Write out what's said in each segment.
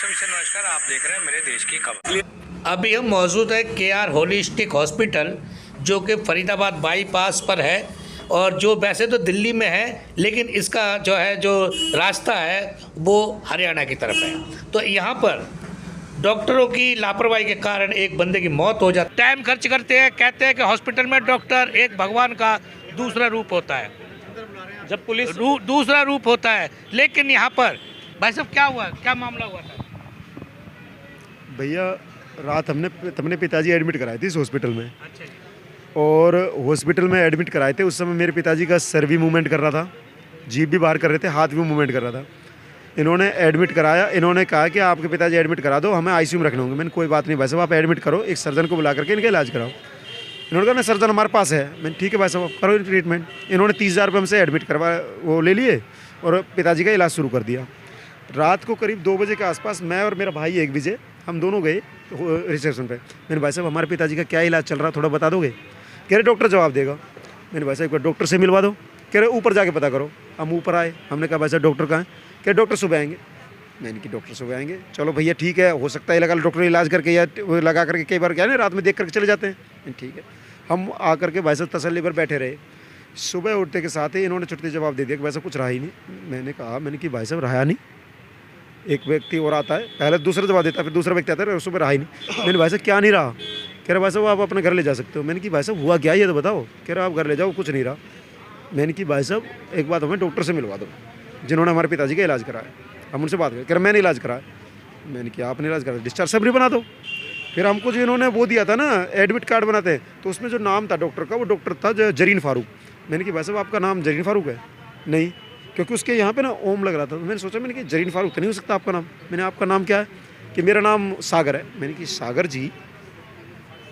सभी से नमस्कार। आप देख रहे हैं मेरे देश की खबर। अभी हम मौजूद है KR होलिस्टिक हॉस्पिटल, जो कि फरीदाबाद बाईपास पर है और जो वैसे तो दिल्ली में है, लेकिन इसका जो रास्ता है वो हरियाणा की तरफ है। तो यहाँ पर डॉक्टरों की लापरवाही के कारण एक बंदे की मौत हो जाती है। टाइम खर्च करते हैं, कहते हैं कि हॉस्पिटल में डॉक्टर एक भगवान का दूसरा रूप होता है, जब पुलिस दूसरा रूप होता है। लेकिन यहाँ पर भाई साहब क्या हुआ, क्या मामला हुआ था? भैया रात हमने अपने पिताजी एडमिट कराए थे इस हॉस्पिटल में। अच्छा जी। और हॉस्पिटल में एडमिट कराए थे, उस समय मेरे पिताजी का सर भी मूवमेंट कर रहा था, जीभ भी बाहर कर रहे थे, हाथ भी मूवमेंट कर रहा था। इन्होंने एडमिट कराया, इन्होंने कहा कि आपके पिताजी एडमिट करा दो, हमें ICU में रखने होंगे। मैंने कोई बात नहीं भाई साहब, आप एडमिट करो, एक सर्जन को बुला करके इनका इलाज कराओ। इन्होंने कहा ना सर्जन हमारे पास है। मैंने ठीक है भाई साहब, करो ट्रीटमेंट। इन्होंने 30,000 रुपये हमसे एडमिट करवा वो ले लिए और पिताजी का इलाज शुरू कर दिया। रात को करीब 2 बजे के आसपास मैं और मेरा भाई 1 बजे हम दोनों गए रिसेप्शन पे। मैंने भाई साहब हमारे पिताजी का क्या इलाज चल रहा है, थोड़ा बता दोगे? कह रहे डॉक्टर जवाब देगा। मैंने भाई साहब एक बार डॉक्टर से मिलवा दो। कह रहे ऊपर जाके पता करो। हम ऊपर आए, हमने कहा भाई साहब डॉक्टर कहाँ है? कह रहे डॉक्टर सुबह आएंगे। मैंने कि डॉक्टर सुबह आएंगे, चलो भैया ठीक है, हो सकता है लगा डॉक्टर इलाज करके या लगा करके कई बार क्या है ना रात में देख करके चले जाते हैं। ठीक है, हम आकर के भाई साहब तसल्ली पर बैठे रहे। सुबह उठने के साथ ही इन्होंने छुट्टी जवाब दे दिया कि भाई साहब कुछ रहा ही नहीं। मैंने कि भाई साहब रहा नहीं। एक व्यक्ति और आता है, पहले दूसरा जवाब देता है, फिर दूसरा व्यक्ति आता है, सुबह रहा ही नहीं। मैंने भाई साहब क्या नहीं रहा? कह रहा भाई साहब आप अपने घर ले जा सकते हो। मैंने कि भाई साहब हुआ क्या ये तो बताओ। कह रहा आप घर ले जाओ, कुछ नहीं रहा। मैंने कि भाई साहब एक बात हमें डॉक्टर से मिलवा दो जिन्होंने हमारे पिताजी का इलाज कराया। हम उनसे बात करें। कह रहा मैंने इलाज कराया। मैंने कि आपने इलाज कराया, डिस्चार्ज समरी बना दो। फिर हमको जो इन्होंने वो दिया था ना एडमिट कार्ड बनाते हैं, तो उसमें जो नाम था डॉक्टर का, वो डॉक्टर था जरीन फारूक। मैंने कि भाई साहब आपका नाम जरीन फारूक है? नहीं, क्योंकि उसके यहाँ पे ना ओम लग रहा था। तो मैंने सोचा, मैंने कि जरीन फारूक तो नहीं हो सकता आपका नाम। मैंने आपका नाम क्या है? कि मेरा नाम सागर है। मैंने कि सागर जी,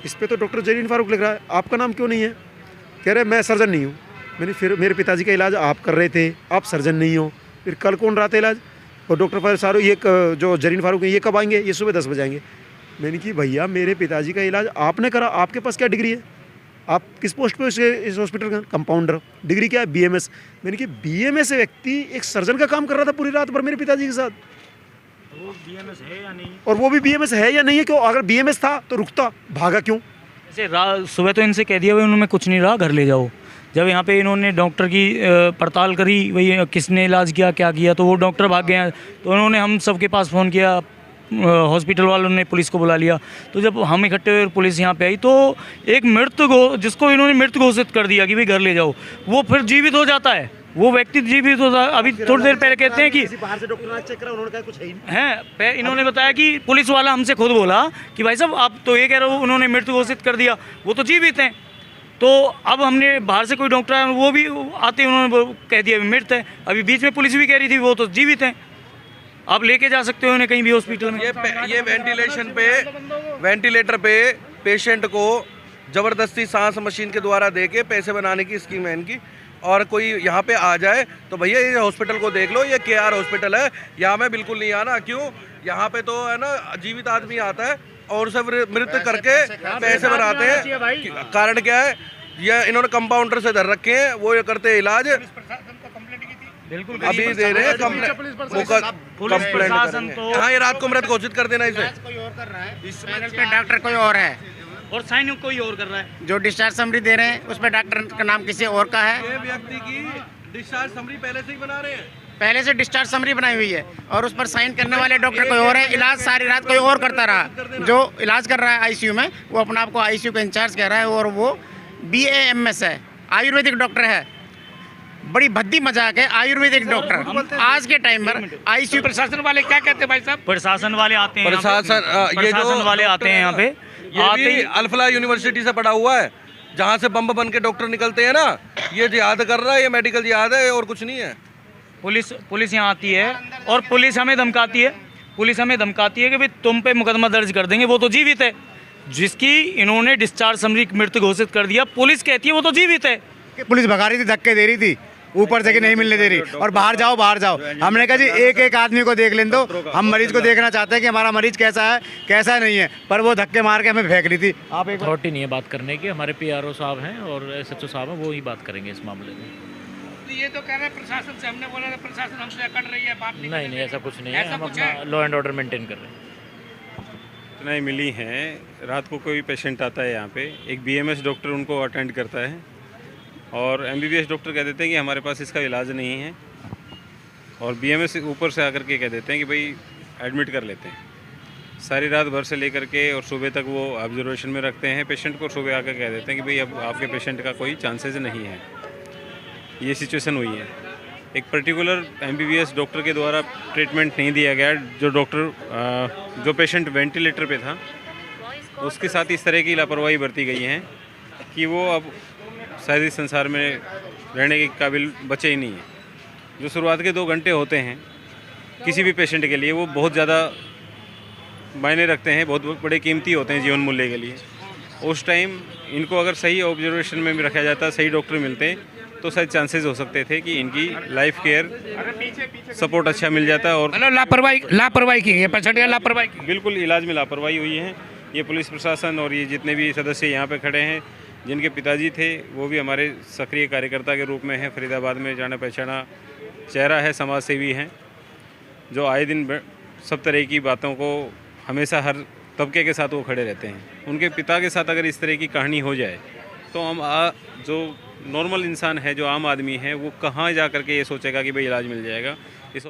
इस पर तो डॉक्टर जरीन फारूक लिख रहा है, आपका नाम क्यों नहीं है? कह रहे मैं सर्जन नहीं हूँ। मैंने फिर मेरे पिताजी का इलाज आप कर रहे थे, आप सर्जन नहीं हो, फिर कल कौन रहा था इलाज? और डॉक्टर फारूक ये जो जरीन फारूक है ये कब आएंगे? ये सुबह 10 बजे आएंगे। मैंने कि भैया मेरे पिताजी का इलाज आपने करा, आपके पास क्या डिग्री है? आप किस पोस्ट पे इस हॉस्पिटल का? कंपाउंडर। डिग्री क्या है? BMS। मैंने कि BMS व्यक्ति एक सर्जन का काम कर रहा था पूरी रात भर मेरे पिताजी के साथ। वो BMS है या नहीं? और वो भी BMS है या नहीं है? क्यों? अगर BMS था तो रुकता, भागा क्यों? जैसे सुबह तो इनसे कह दिया भाई उन्होंने कुछ नहीं रहा, घर ले जाओ। जब यहाँ पे इन्होंने डॉक्टर की पड़ताल करी, वही किसने इलाज किया क्या किया, तो वो डॉक्टर भाग गए। तो उन्होंने हम सबके पास फ़ोन किया, हॉस्पिटल वालों ने पुलिस को बुला लिया। तो जब हम इकट्ठे हुए पुलिस यहाँ पे आई, तो एक मृत जिसको इन्होंने मृत घोषित कर दिया कि भाई घर ले जाओ, वो फिर जीवित हो जाता है। वो व्यक्ति जीवित होता है। अभी थोड़ी देर पहले कहते हैं कि बाहर से डॉक्टर चेक करा, उन्होंने कहा कुछ है ही नहीं। हैं, इन्होंने बताया कि पुलिस वाला हमसे खुद बोला कि भाई साहब आप तो ये कह रहे हो उन्होंने मृत घोषित कर दिया, वो तो जीवित हैं। तो अब हमने बाहर से कोई डॉक्टर आया, वो भी आते उन्होंने कह दिया मृत है। अभी बीच में पुलिस भी कह रही थी वो तो जीवित हैं, आप लेके जा सकते हो उन्हें कहीं भी हॉस्पिटल में। ये वेंटिलेटर पे पेशेंट को ज़बरदस्ती सांस मशीन के द्वारा दे के पैसे बनाने की स्कीम है इनकी। और कोई यहाँ पे आ जाए तो भैया ये हॉस्पिटल को देख लो, ये KR हॉस्पिटल है, यहाँ में बिल्कुल नहीं आना। क्यों? यहाँ पे तो है ना जीवित आदमी आता है और उसे मृत करके पैसे बनाते हैं। कारण क्या है? ये इन्होंने कंपाउंडर से धर रखे हैं, वो ये करते हैं इलाज। बिल्कुल अभी दे रहे हैं कंप्लेंट। हाँ, ये रात को मृत घोषित कर देना इसे। कोई और कर रहा है, इस पैनल पे डॉक्टर कोई और है और साइन कोई और कर रहा है। जो डिस्चार्ज समरी दे रहे हैं उस पर डॉक्टर का नाम किसी और का है। ये व्यक्ति की डिस्चार्ज समरी पहले से ही बना रहे हैं, पहले से डिस्चार्ज समरी बनाई हुई है और उस पर साइन करने वाले डॉक्टर कोई और है। इलाज सारी रात कोई और करता रहा। जो इलाज कर रहा है ICU में, वो अपने आप को ICU का इंचार्ज कह रहा है और वो BAMS है, आयुर्वेदिक डॉक्टर है। बड़ी भद्दी मजाक है, आयुर्वेदिक डॉक्टर। आज के टाइम पर ICU प्रशासन वाले क्या कहते हैं भाई साहब? प्रशासन वाले आते हैं, प्रशासन वाले आते हैं यहाँ पे। ये भी अल्फला यूनिवर्सिटी से पढ़ा हुआ है, जहाँ से बम बन के डॉक्टर निकलते हैं ना। ये जिहाद कर रहा है, ये मेडिकल जिहाद है और कुछ नहीं है। पुलिस यहाँ आती है और पुलिस हमें धमकाती है कि भाई तुम पे मुकदमा दर्ज कर देंगे। वो तो जीवित है, जिसकी इन्होंने डिस्चार्ज समरी मृत घोषित कर दिया। पुलिस कहती है वो तो जीवित है। पुलिस भगा रही थी, धक्के दे रही थी ऊपर से कि नहीं मिलने दे रही, और बाहर जाओ बाहर जाओ। हमने कहा जी एक आदमी को देख लें दो, हम मरीज को देखना चाहते हैं कि हमारा मरीज कैसा है कैसा नहीं है, पर वो धक्के मार के हमें फेंक रही थी। आप एक अथॉरिटी नहीं है बात करने की, हमारे PRO साहब हैं और SHO साहब हैं, वो ही बात करेंगे इस मामले में। ये तो कह रहे हैं प्रशासन से, हमने बोला था प्रशासन हमसे अकड़ रही है, बात नहीं नहीं ऐसा कुछ नहीं है, ऐसा हम कुछ अपना है? लॉ एंड ऑर्डर मेंटेन कर रहे हैं। नहीं मिली हैं। रात को कोई पेशेंट आता है यहाँ पे, एक बीएमएस डॉक्टर उनको अटेंड करता है और एमबीबीएस डॉक्टर कह देते हैं कि हमारे पास इसका इलाज नहीं है, और बीएमएस ऊपर से आकर के कह देते हैं कि भाई एडमिट कर लेते हैं। सारी रात भर से लेकर के और सुबह तक वो ऑब्जर्वेशन में रखते हैं पेशेंट को, सुबह आकर कह देते हैं कि भाई अब आपके पेशेंट का कोई चांसेस नहीं है। ये सिचुएशन हुई है। एक पर्टिकुलर एमबीबीएस डॉक्टर के द्वारा ट्रीटमेंट नहीं दिया गया, जो डॉक्टर जो पेशेंट वेंटिलेटर पे था उसके साथ इस तरह की लापरवाही बरती गई है कि वो अब शायद इस संसार में रहने के काबिल बचे ही नहीं है। जो शुरुआत के 2 घंटे होते हैं किसी भी पेशेंट के लिए वो बहुत ज़्यादा मायने रखते हैं, बहुत बड़े कीमती होते हैं जीवन मूल्य के लिए। उस टाइम इनको अगर सही ऑब्जर्वेशन में भी रखा जाता, सही डॉक्टर मिलते तो शायद चांसेस हो सकते थे कि इनकी लाइफ केयर सपोर्ट अच्छा मिल जाता। और मतलब लापरवाही की गई है, पेशेंट का लापरवाही की। बिल्कुल इलाज में लापरवाही हुई है। ये पुलिस प्रशासन और ये जितने भी सदस्य यहाँ पे खड़े हैं, जिनके पिताजी थे वो भी हमारे सक्रिय कार्यकर्ता के रूप में हैं, फरीदाबाद में जाना पहचाना चेहरा है, समाज सेवी हैं, जो आए दिन सब तरह की बातों को हमेशा हर तबके के साथ वो खड़े रहते हैं। उनके पिता के साथ अगर इस तरह की कहानी हो जाए तो हम जो नॉर्मल इंसान है, जो आम आदमी है, वो कहाँ जा कर के ये सोचेगा कि भाई इलाज मिल जाएगा।